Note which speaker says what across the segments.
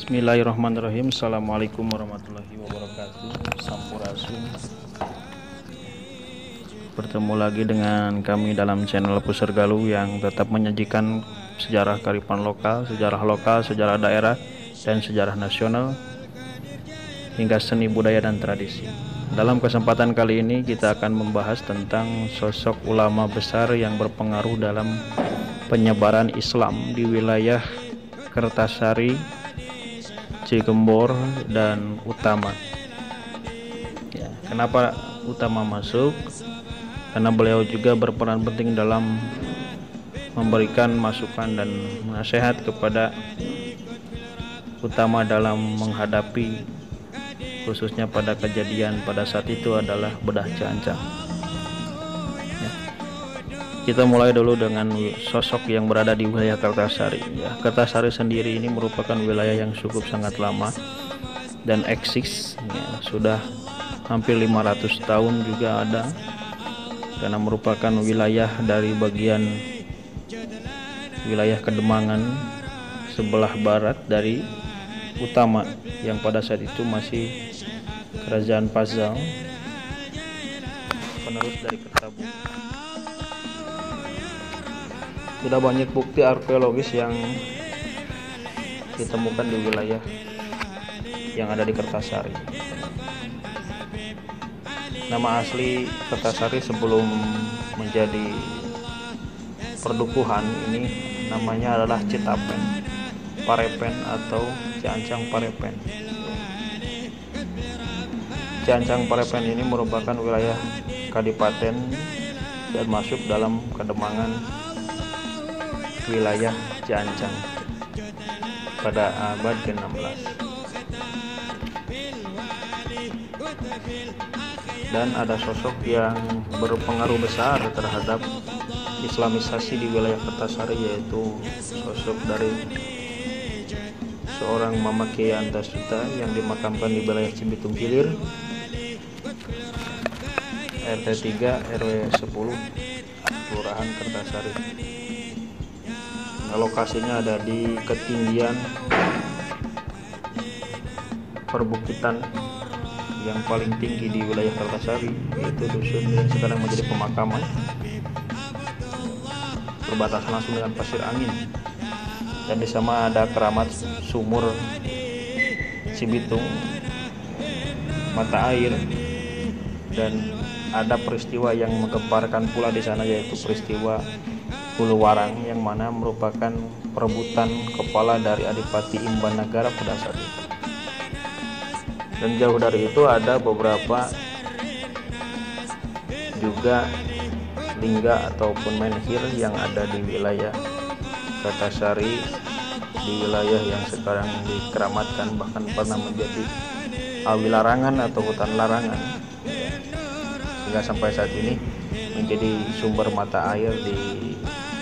Speaker 1: Bismillahirrahmanirrahim. Assalamualaikum warahmatullahi wabarakatuh. Sampurasun. Bertemu lagi dengan kami dalam channel Pusar Galuh yang tetap menyajikan sejarah kearifan lokal, sejarah daerah, dan sejarah nasional hingga seni budaya dan tradisi. Dalam kesempatan kali ini kita akan membahas tentang sosok ulama besar yang berpengaruh dalam penyebaran Islam di wilayah Kertasari, Cigembor, dan Utama. Ya, kenapa Utama masuk? Karena beliau juga berperan penting dalam memberikan masukan dan nasihat kepada Utama dalam menghadapi, khususnya pada kejadian pada saat itu adalah bedah Ciancang. Ya. Kita mulai dulu dengan sosok yang berada di wilayah Kertasari. Ya, Kertasari sendiri ini merupakan wilayah yang cukup sangat lama dan eksis, ya, sudah hampir 500 tahun juga ada, karena merupakan wilayah dari bagian wilayah Kedemangan sebelah barat dari Utama yang pada saat itu masih Kerajaan Pazal, penerus dari Kertabu. Sudah banyak bukti arkeologis yang ditemukan di wilayah yang ada di Kertasari. Nama asli Kertasari sebelum menjadi perdukuhan ini namanya adalah Citapen, Parepen, atau Ciancang Parepen. Ciancang Parepen ini merupakan wilayah kadipaten dan masuk dalam Kedemangan wilayah Ciancang pada abad ke-16. Dan ada sosok yang berpengaruh besar terhadap Islamisasi di wilayah Kertasari, yaitu sosok dari seorang Mama Kiai Antasita yang dimakamkan di wilayah Cibitung Hilir, RT 3 RW 10 Kelurahan Kertasari. Nah, lokasinya ada di ketinggian perbukitan yang paling tinggi di wilayah Kertasari, yaitu dusun yang sekarang menjadi pemakaman, berbatasan langsung dengan Pasir Angin, dan di sana ada keramat sumur Cibitung, mata air, dan ada peristiwa yang menggemparkan pula di sana, yaitu peristiwa Hulu Warang, yang mana merupakan perebutan kepala dari Adipati Imbanagara pada saat itu. Dan jauh dari itu ada beberapa juga lingga ataupun menhir yang ada di wilayah Kertasari, di wilayah yang sekarang dikeramatkan, bahkan pernah menjadi awi larangan atau hutan larangan, sehingga sampai saat ini menjadi sumber mata air di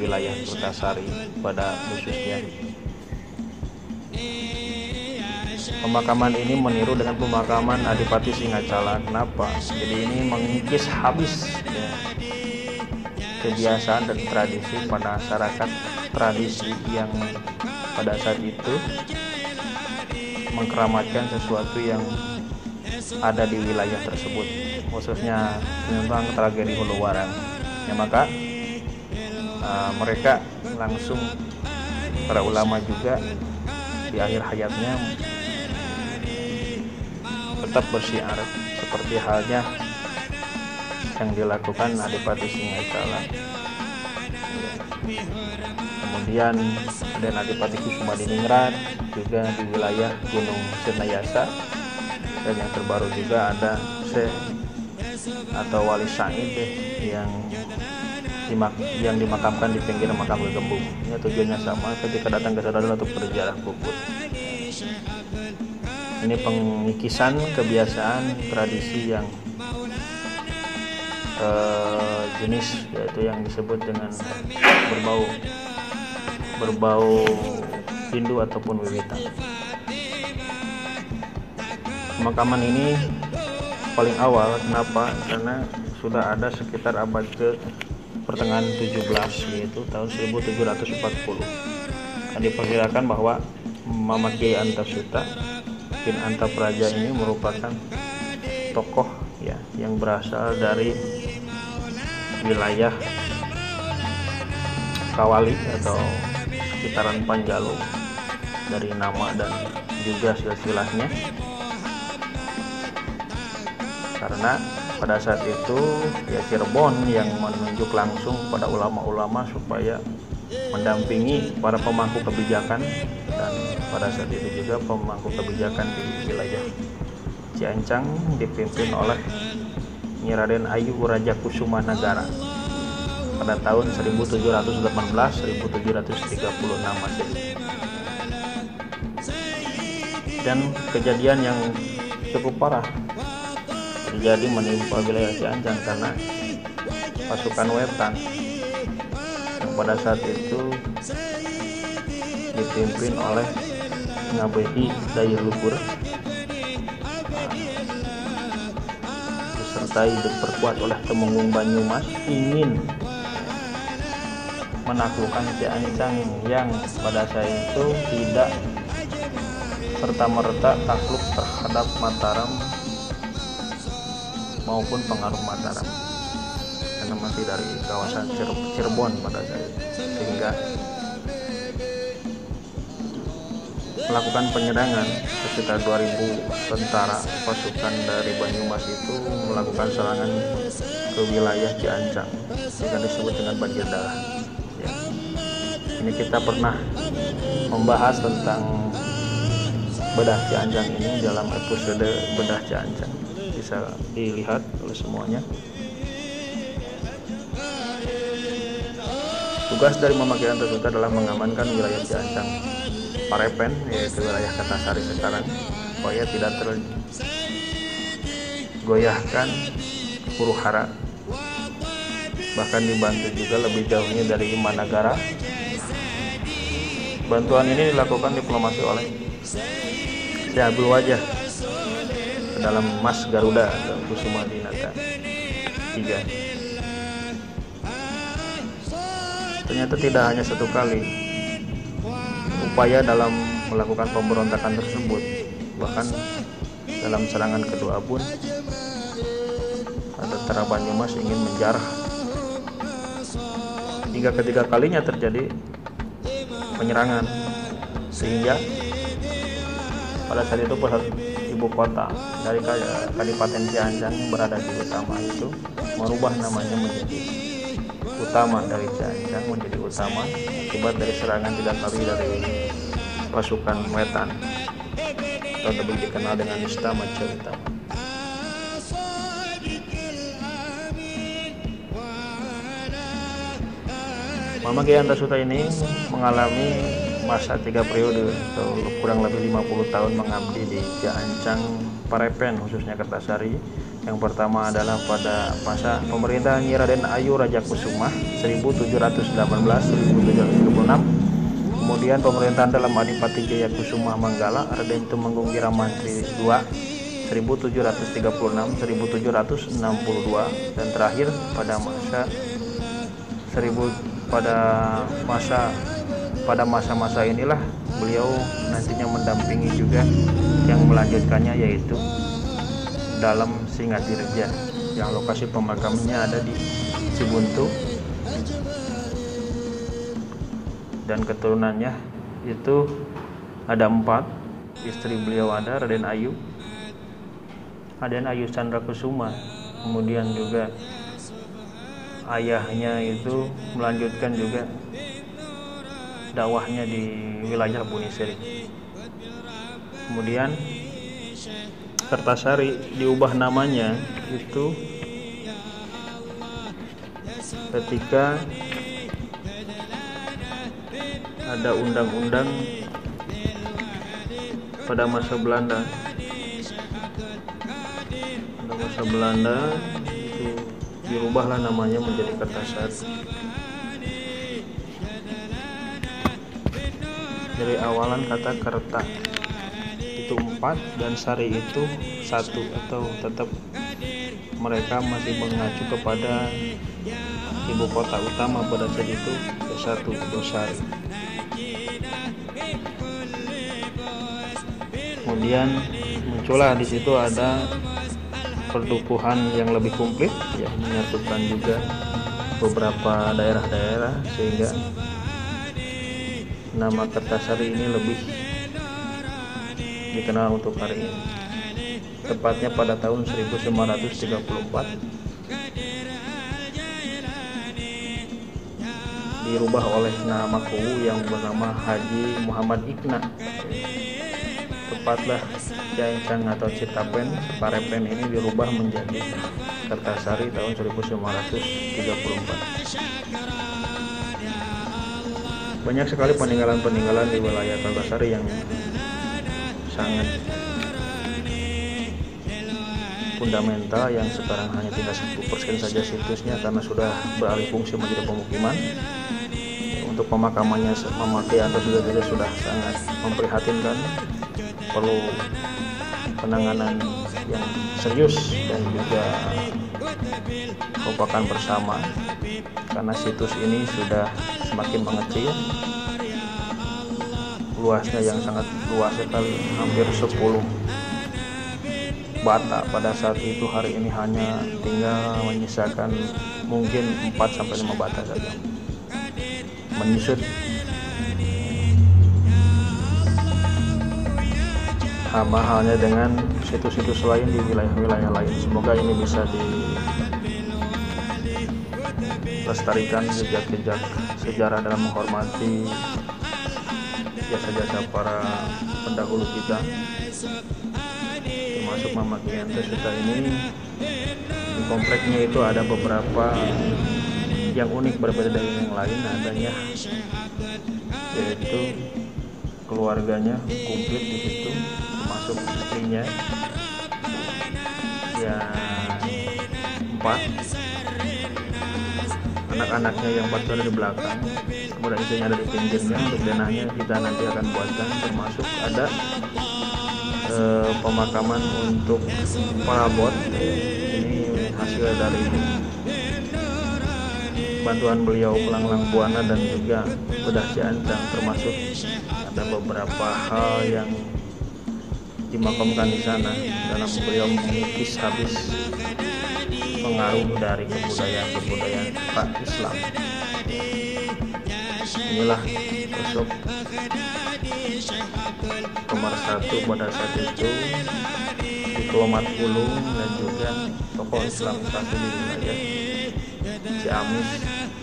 Speaker 1: wilayah Kertasari pada khususnya. Pemakaman ini meniru dengan pemakaman Adipati Singacala. Kenapa? Jadi ini mengikis habis, ya, kebiasaan dan tradisi pada masyarakat, tradisi yang pada saat itu mengkeramatkan sesuatu yang ada di wilayah tersebut, khususnya tentang tragedi Hulu Warang. Ya, maka mereka langsung, para ulama juga di akhir hayatnya tetap bersiar seperti halnya yang dilakukan Adipati Singacala. Kemudian ada Adipati Kusumadiningrat juga di wilayah Gunung Senayasa, dan yang terbaru juga ada Syekh atau Wali Said yang dimakamkan di pinggir makam Gegembung. Ini tujuannya sama, ketika datang ke sana untuk berziarah kubur. Ini pengikisan kebiasaan tradisi yang jenis, yaitu yang disebut dengan berbau Hindu ataupun Wiwitan. Pemakaman ini paling awal, kenapa? Karena sudah ada sekitar abad ke pertengahan 17, yaitu tahun 1740. Dan diperkirakan bahwa Muhammad Kiai Antasutta bin Antapraja ini merupakan tokoh ya yang berasal dari wilayah Kawali atau sekitaran Panjalu dari nama dan juga silsilahnya, karena pada saat itu ya Cirebon yang menunjuk langsung pada ulama-ulama supaya mendampingi para pemangku kebijakan, dan pada saat itu juga pemangku kebijakan di wilayah Ciancang dipimpin oleh Nyi Raden Ayu Rajakusumanagara pada tahun 1718-1736 Masehi. Dan kejadian yang cukup parah terjadi menimpa wilayah Ciancang karena pasukan Wetan yang pada saat itu dipimpin oleh Ngabehi Daya Luhur disertai diperkuat oleh Temenggung Banyumas ingin menaklukkan Ciancang yang pada saat itu tidak serta-merta takluk terhadap Mataram maupun pengaruh Mataram, karena masih dari kawasan Cirebon pada saat itu, sehingga melakukan penyerangan sekitar 2000 tentara pasukan dari Banyumas itu melakukan serangan ke wilayah Ciancang yang disebut dengan banjir darah ya. Ini kita pernah membahas tentang bedah Ciancang ini dalam episode bedah Ciancang, bisa dilihat oleh semuanya. Tugas dari Muhammad Kiai Antasutta adalah mengamankan wilayah Ciancang Parepen, yaitu wilayah Kertasari sekarang, supaya tidak tergoyahkan huru-hara, bahkan dibantu juga lebih jauhnya dari Managara. Bantuan ini dilakukan diplomasi oleh Syekh Abdul Wajah dalam Mas Garuda dan Kusuma Dinata 3. Ternyata tidak hanya satu kali upaya dalam melakukan pemberontakan tersebut, bahkan dalam serangan kedua pun tentara Banyumas ingin menjarah, hingga ketiga kalinya terjadi penyerangan, sehingga pada saat itu pusat ibu kota dari Kadipaten Ciancang yang berada di Utama itu merubah namanya menjadi Utama, dari Ciancang menjadi Utama akibat dari serangan tidak lari dari pasukan Wetan atau lebih dikenal dengan Istama Cerita. Muhammad Kiai Antasutta ini mengalami masa 3 periode atau kurang lebih 50 tahun mengabdi di Ciancang Parepen, khususnya Kertasari. Yang pertama adalah pada masa pemerintahan Nyi Raden Ayu Rajakusuma 1718-1736. Kemudian pemerintahan dalam Adipati Jayakusuma Manggala Raden Tumenggung Wiramantri II 1736-1762, dan terakhir pada masa-masa inilah beliau nantinya mendampingi juga yang melanjutkannya, yaitu dalam Singadirja yang lokasi pemakamannya ada di Cibuntu, dan keturunannya itu ada 4. Istri beliau ada Raden Ayu Candrakusuma, kemudian juga ayahnya itu melanjutkan juga dakwahnya di wilayah Bunisiri. Kemudian Kertasari diubah namanya itu ketika ada undang-undang pada masa Belanda. Itu dirubahlah namanya menjadi Kertasari. Dari awalan kata kerta itu 4 dan sari itu 1, atau tetap mereka masih mengacu kepada ibu kota utama pada saat itu, ke 1 Dosari. Kemudian muncullah di situ ada perdukuhan yang lebih komplit, ya, menyatukan juga beberapa daerah-daerah sehingga nama Kertasari ini lebih dikenal untuk hari ini. Tepatnya pada tahun 1934 dirubah oleh nama Kuwu yang bernama Haji Muhammad Iqna. Tepatlah Ciancang atau Citapen Parepen ini dirubah menjadi Kertasari tahun 1934. Banyak sekali peninggalan-peninggalan di wilayah Kertasari yang sangat fundamental, yang sekarang hanya tinggal 10% saja situsnya karena sudah beralih fungsi menjadi pemukiman. Untuk pemakamannya memakai atau sudah sangat memprihatinkan, perlu penanganan yang serius dan juga kompakan bersama karena situs ini sudah semakin mengecil, luasnya yang sangat luas sekali, hampir 10 bata pada saat itu. Hari ini hanya tinggal menyisakan mungkin 4-5 bata saja menyusut. Sama halnya dengan situs-situs lain di wilayah-wilayah lain. Semoga ini bisa dilestarikan jejak-jejak sejarah dalam menghormati jasa-jasa para pendahulu kita, termasuk Mama Kiente Suta ini. Di kompleknya itu ada beberapa yang unik berbeda dari yang lain adanya, yaitu keluarganya komplit di situ, termasuk istrinya yang 4, anak-anaknya yang 4 ada di belakang, kemudian istrinya ada di pinggirnya. Untuk denahnya kita nanti akan buatkan, termasuk ada pemakaman untuk perabot. Ini hasil dari bantuan beliau Pelanglang Buana dan juga Bedah Ciancang, termasuk ada beberapa hal yang dimakamkan di sana dalam beliau mengikis habis pengaruh dari kebudayaan Islam. Inilah sosok pemersatu pada saat itu di Kelomat Ulung dan juga tokoh Islam satu di wilayah Ciamis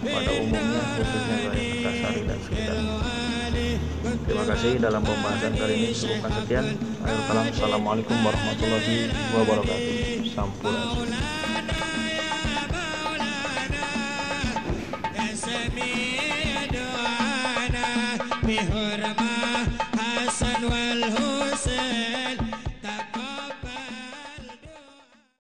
Speaker 1: pada umumnya, khususnya wilayah Kertasari dan sekitarnya. Terima kasih. Dalam pembahasan kali ini cukupkan sekian. Akhirul kalam, assalamualaikum warahmatullahi wabarakatuh. Sampurasun.